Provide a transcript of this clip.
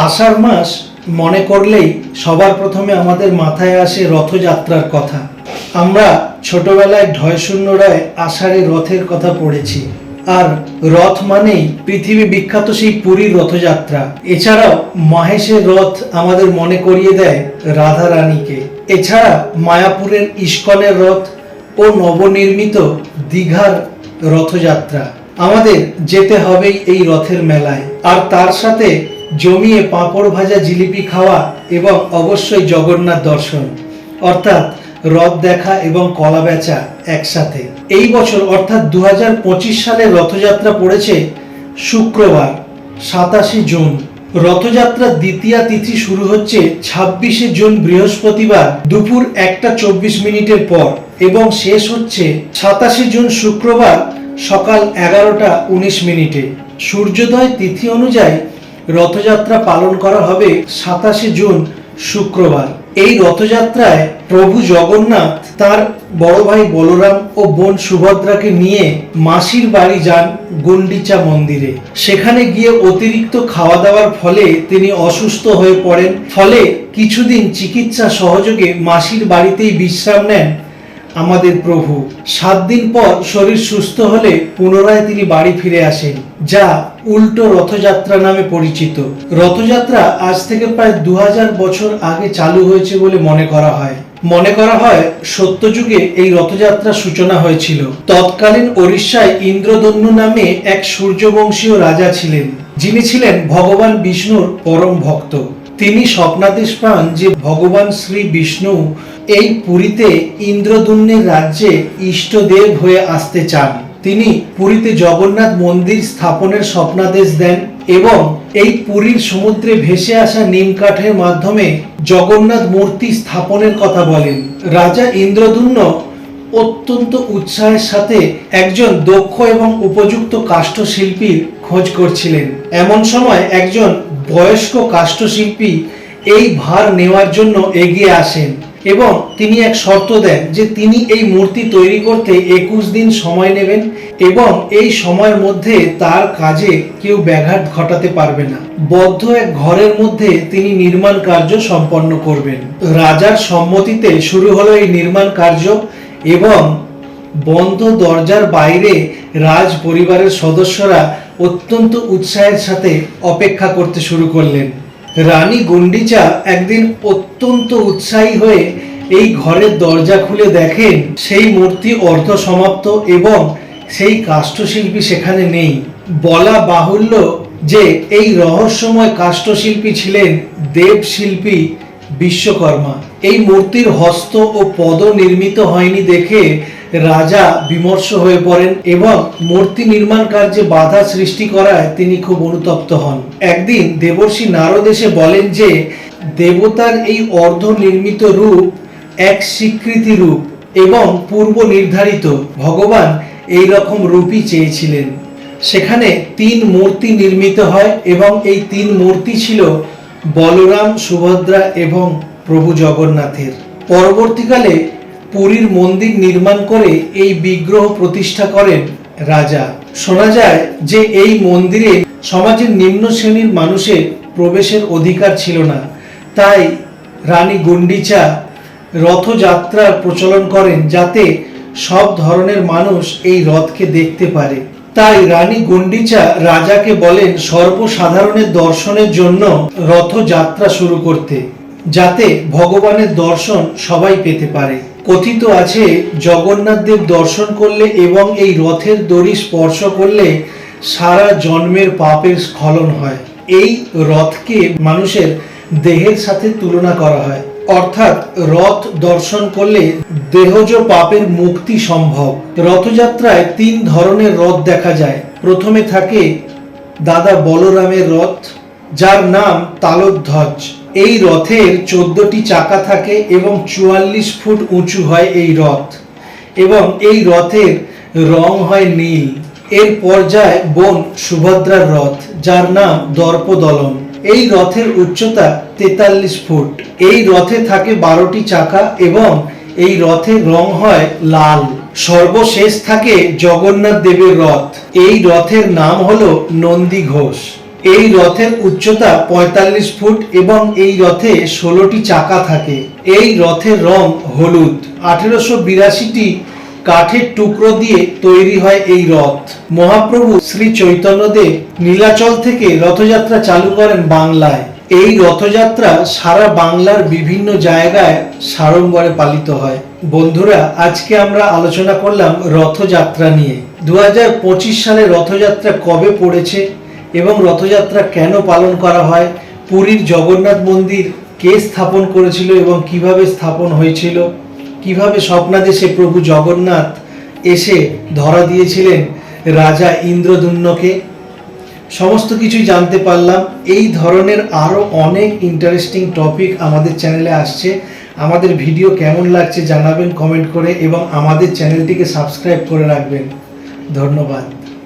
আষাঢ় মাস মনে করলেই সবার প্রথমে আমাদের মাথায় আসে রথযাত্রার কথা। আমরা ছোটবেলায় ঢয়শূন্যরায় আষাঢ়ে রথের কথা পড়েছি। আর রথ মানেই পৃথিবী বিখ্যাত সেই পুরীর রথযাত্রা। এছাড়াও মহেশের রথ আমাদের মনে করিয়ে দেয় রাধা রানীকে। এছাড়া মায়াপুরের ইস্কনের রথ ও নবনির্মিত দীঘার রথযাত্রা। আমাদের যেতে হবেই এই রথের মেলায়, আর তার সাথে জমিয়ে পাঁপড় ভাজা জিলিপি খাওয়া এবং অবশ্যই জগন্নাথ দর্শন, অর্থাৎ রথ দেখা এবং কলা বেচা একসাথে। এই বছর অর্থাৎ 2025 সালের রথযাত্রা পড়েছে শুক্রবার 27 জুন। রথযাত্রার দ্বিতীয়া তিথি শুরু হচ্ছে 26 জুন বৃহস্পতিবার দুপুর 1:24 পর এবং শেষ হচ্ছে 27 জুন শুক্রবার সকাল 11:19। সূর্যোদয় তিথি অনুযায়ী রথযাত্রা পালন করা হবে 27 জুন শুক্রবার। এই রথযাত্রায় প্রভু জগন্নাথ তার বড় ভাই বলরাম ও বোন সুভদ্রাকে নিয়ে মাসির বাড়ি যান গুন্ডিচা মন্দিরে। সেখানে গিয়ে অতিরিক্ত খাওয়া দাওয়ার ফলে তিনি অসুস্থ হয়ে পড়েন। ফলে কিছুদিন চিকিৎসা সহযোগে মাসির বাড়িতেই বিশ্রাম নেন আমাদের প্রভু। 7 দিন পর শরীর সুস্থ হলে পুনরায় তিনি বাড়ি ফিরে আসেন, যা উল্টো রথযাত্রা নামে পরিচিত। রথযাত্রা আজ থেকে প্রায় 2000 বছর আগে চালু হয়েছে বলে মনে করা হয় সত্যযুগে এই রথযাত্রার সূচনা হয়েছিল। তৎকালীন ওড়িশায় ইন্দ্রদন্যু নামে এক সূর্যবংশীয় রাজা ছিলেন, যিনি ছিলেন ভগবান বিষ্ণুর পরম ভক্ত। তিনি স্বপ্নাদেশ পান যে ভগবান শ্রী বিষ্ণু এই পুরীতে ইন্দ্রদন্যের রাজ্যে ইষ্টদেব হয়ে আসতে চান। তিনি পুরীতে জগন্নাথ মন্দির স্থাপনের স্বপ্নাদেশ দেন এবং এই পুরীর সমুদ্রে ভেসে আসা নিম কাঠের মাধ্যমে জগন্নাথ মূর্তি স্থাপনের কথা বলেন। রাজা ইন্দ্রদন্যু অত্যন্ত উৎসাহের সাথে একজন দক্ষ এবং উপযুক্ত কাষ্ঠশিল্পীর খোঁজ করছিলেন। এমন সময় একজন বয়স্ক কাষ্ঠশিল্পী এই ভার নেওয়ার জন্য এগিয়ে আসেন এবং তিনি এক শর্ত দেন যে তিনি এই মূর্তি তৈরি করতে 21 দিন সময় নেবেন এবং এই সময়ের মধ্যে তার কাজে কেউ ব্যাঘাত ঘটাতে পারবে না। বদ্ধ এক ঘরের মধ্যে তিনি নির্মাণ কার্য সম্পন্ন করবেন। রাজার সম্মতিতে শুরু হলো এই নির্মাণ কার্য এবং বন্ধ দরজার বাইরে রাজ পরিবারের সদস্যরা অত্যন্ত উৎসাহের সাথে অপেক্ষা করতে শুরু করলেন। রানী গুন্ডিচা একদিন অত্যন্ত উৎসাহী হয়ে এই ঘরের দরজা খুলে দেখেন সেই মূর্তি অর্ধ সমাপ্ত এবং সেই কাষ্ঠশিল্পী সেখানে নেই। বলা বাহুল্য যে এই রহস্যময় কাষ্ঠশিল্পী ছিলেন দেবশিল্পী বিশ্বকর্মা। এই মূর্তির হস্ত ও পদ নির্মিত হয়নি দেখে রাজা বিমর্ষ হয়ে পড়েন এবং মূর্তি নির্মাণ কার্যে বাধা সৃষ্টি করায় তিনি খুব অনুতপ্ত হন। একদিন দেবর্ষি নারদ এসে বলেন যে দেবতার এই অর্ধ নির্মিত রূপ এক স্বীকৃতি রূপ এবং পূর্ব নির্ধারিত। ভগবান এই রকম রূপই চেয়েছিলেন। সেখানে 3 মূর্তি নির্মিত হয় এবং এই 3 মূর্তি ছিল বলরাম, সুভদ্রা এবং প্রভু জগন্নাথের। পরবর্তীকালে পুরীর মন্দির নির্মাণ করে এই বিগ্রহ প্রতিষ্ঠা করেন রাজা। শোনা যায় যে এই মন্দিরে সমাজের নিম্ন শ্রেণীর মানুষের প্রবেশের অধিকার ছিল না, তাই রানী গুন্ডিচা রথযাত্রার প্রচলন করেন যাতে সব ধরনের মানুষ এই রথকে দেখতে পারে। তাই রানী গুন্ডিচা রাজাকে বলেন সর্বসাধারণের দর্শনের জন্য রথযাত্রা শুরু করতে, যাতে ভগবানের দর্শন সবাই পেতে পারে। কথিত আছে জগন্নাথ দেব দর্শন করলে এবং এই রথের দড়ি স্পর্শ করলে সারা জন্মের পাপের স্খলন হয়। এই রথকে মানুষের দেহের সাথে তুলনা করা হয়, অর্থাৎ রথ দর্শন করলে দেহজ পাপের মুক্তি সম্ভব। রথযাত্রায় 3 ধরনের রথ দেখা যায়। প্রথমে থাকে দাদা বলরামের রথ, যার নাম তালধ্বজ। এই রথের 14টি চাকা থাকে এবং 44 ফুট উঁচু হয় এই রথ এবং এই রথের রং হয় নীল। এর পর্যায়ে বোন সুভদ্রার রথ, যার নাম দর্পদলন। এই রথের উচ্চতা 43 ফুট। এই রথে থাকে 12টি চাকা এবং এই রথের রং হয় লাল। সর্বশেষ থাকে জগন্নাথ দেবের রথ। এই রথের নাম হলো নন্দী ঘোষ। এই রথের উচ্চতা ৪৫ ফুট এবং এই রথে ১৬টি চাকা থাকে। এই রথের রং হলুদ। ১৮৮২টি কাঠের টুকরো দিয়ে তৈরি হয় এই রথ। মহাপ্রভু শ্রী চৈতন্যদেব নীলাচল থেকে রথযাত্রা চালু করেন বাংলায়। এই রথযাত্রা সারা বাংলার বিভিন্ন জায়গায় সাড়ম্বরে পালিত হয়। বন্ধুরা, আজকে আমরা আলোচনা করলাম রথযাত্রা নিয়ে। ২০২৫ সালে রথযাত্রা কবে পড়েছে এবং রথযাত্রা কেন পালন করা হয়, পুরীর জগন্নাথ মন্দির কে স্থাপন করেছিল এবং কিভাবে স্থাপন হয়েছিল, কিভাবে স্বপ্নাদেশে প্রভু জগন্নাথ এসে ধরা দিয়েছিলেন রাজা ইন্দ্রদুম্নকে, সমস্ত কিছুই জানতে পারলাম। এই ধরনের আরও অনেক ইন্টারেস্টিং টপিক আমাদের চ্যানেলে আসছে। আমাদের ভিডিও কেমন লাগছে জানাবেন কমেন্ট করে এবং আমাদের চ্যানেলটিকে সাবস্ক্রাইব করে রাখবেন। ধন্যবাদ।